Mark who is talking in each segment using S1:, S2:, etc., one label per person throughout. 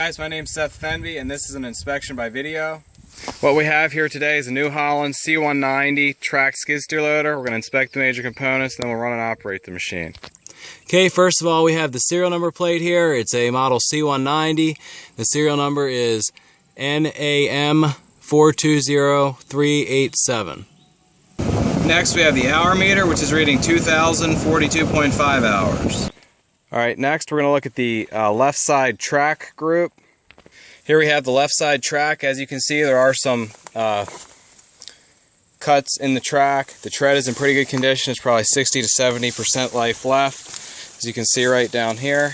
S1: Guys, my name's Seth Fenby and this is an inspection by video. What we have here today is a New Holland C190 track skid steer loader. We're going to inspect the major components, then we'll run and operate the machine.
S2: Okay, first of all we have the serial number plate here. It's a model C190. The serial number is NAM420387.
S1: Next we have the hour meter, which is reading 2,042.5 hours. Alright, next we're going to look at the left side track group. Here we have the left side track. As you can see, there are some cuts in the track. The tread is in pretty good condition. It's probably 60 to 70% life left, as you can see right down here.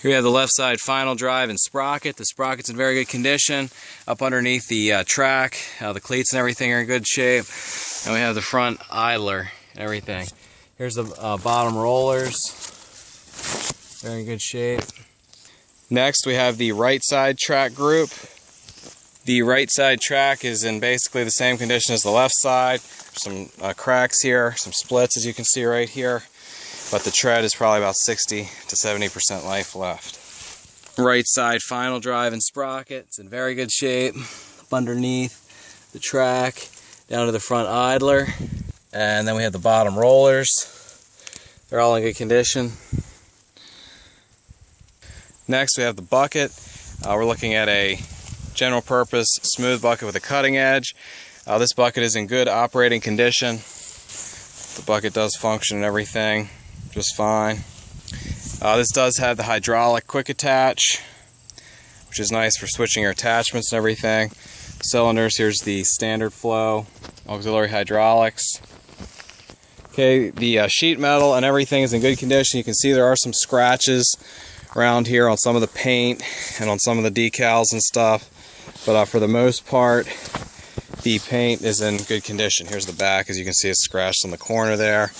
S1: Here we have the left side final drive and sprocket. The sprocket's in very good condition. Up underneath the track, the cleats and everything are in good shape. And we have the front idler and everything. Here's the bottom rollers. Very good shape. Next we have the right side track group. The right side track is in basically the same condition as the left side. Some cracks here, some splits as you can see right here. But the tread is probably about 60 to 70% life left. Right side final drive and sprocket. It's in very good shape. Up underneath the track, down to the front idler. And then we have the bottom rollers. They're all in good condition. Next we have the bucket. We're looking at a general purpose smooth bucket with a cutting edge. This bucket is in good operating condition. The bucket does function and everything just fine. This does have the hydraulic quick attach, which is nice for switching your attachments and everything. Cylinders, here's the standard flow, auxiliary hydraulics. Okay, the sheet metal and everything is in good condition. You can see there are some scratches around here on some of the paint and on some of the decals and stuff, but for the most part the paint is in good condition. Here's the back. As you can see, it's scratched on the corner there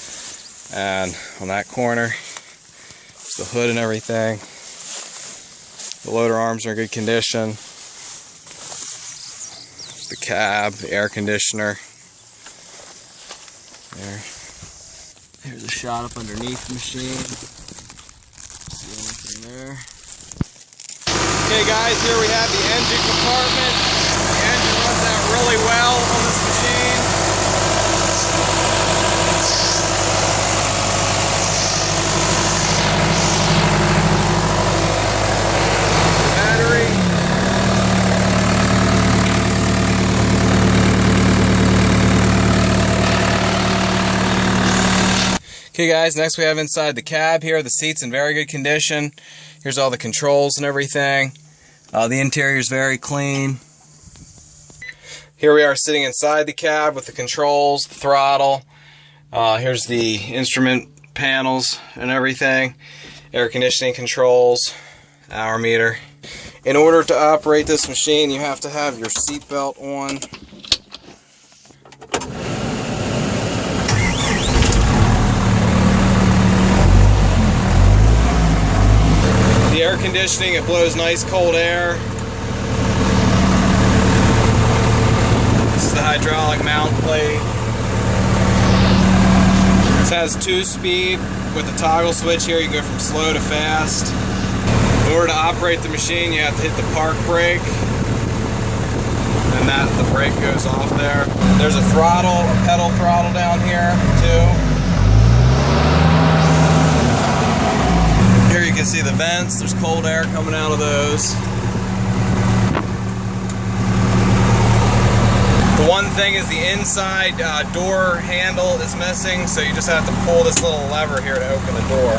S1: and on that corner. There's the hood and everything. The loader arms are in good condition. There's the cab, the air conditioner there. Here's a shot up underneath the machine. There. Okay guys, here we have the engine compartment. The engine runs out really well on this machine. The battery. Okay guys, next we have inside the cab here. The seat's in very good condition. Here's all the controls and everything. The interior is very clean. Here we are sitting inside the cab with the controls, the throttle. Here's the instrument panels and everything. Air conditioning controls, hour meter. In order to operate this machine, you have to have your seat belt on. The air conditioning, it blows nice cold air. This is the hydraulic mount plate. This has 2-speed with the toggle switch here. You can go from slow to fast. In order to operate the machine, you have to hit the park brake, and the brake goes off there. There's a throttle, a pedal throttle down here too. Here you can see the vents. There's cold air coming out of those. The one thing is the inside door handle is missing, so you just have to pull this little lever here to open the door.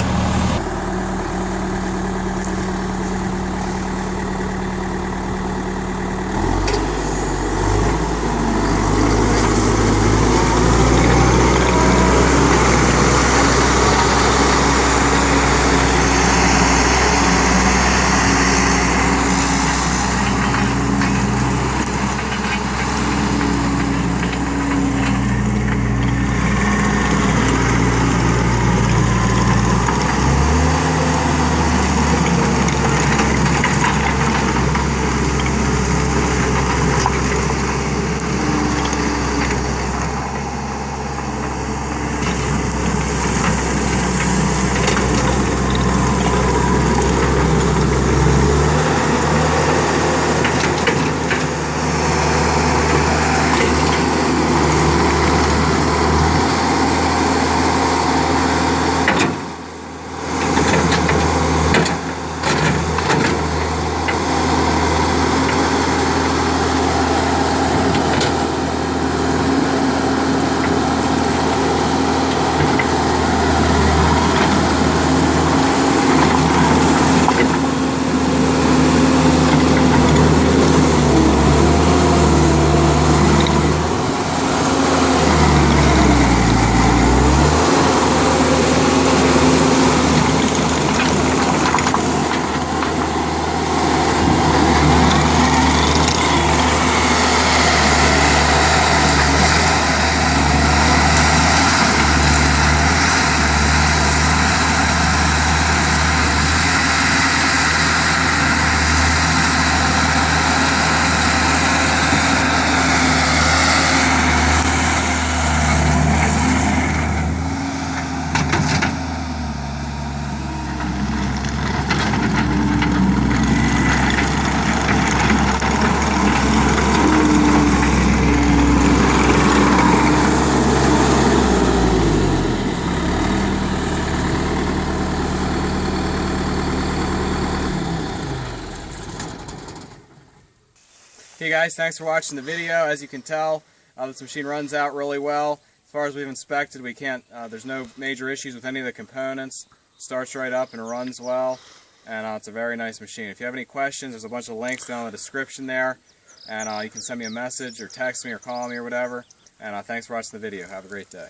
S1: Hey guys, thanks for watching the video. As you can tell, this machine runs out really well. As far as we've inspected, we can't. There's no major issues with any of the components. Starts right up and runs well, and it's a very nice machine. If you have any questions, there's a bunch of links down in the description there, and you can send me a message or text me or call me or whatever. And thanks for watching the video. Have a great day.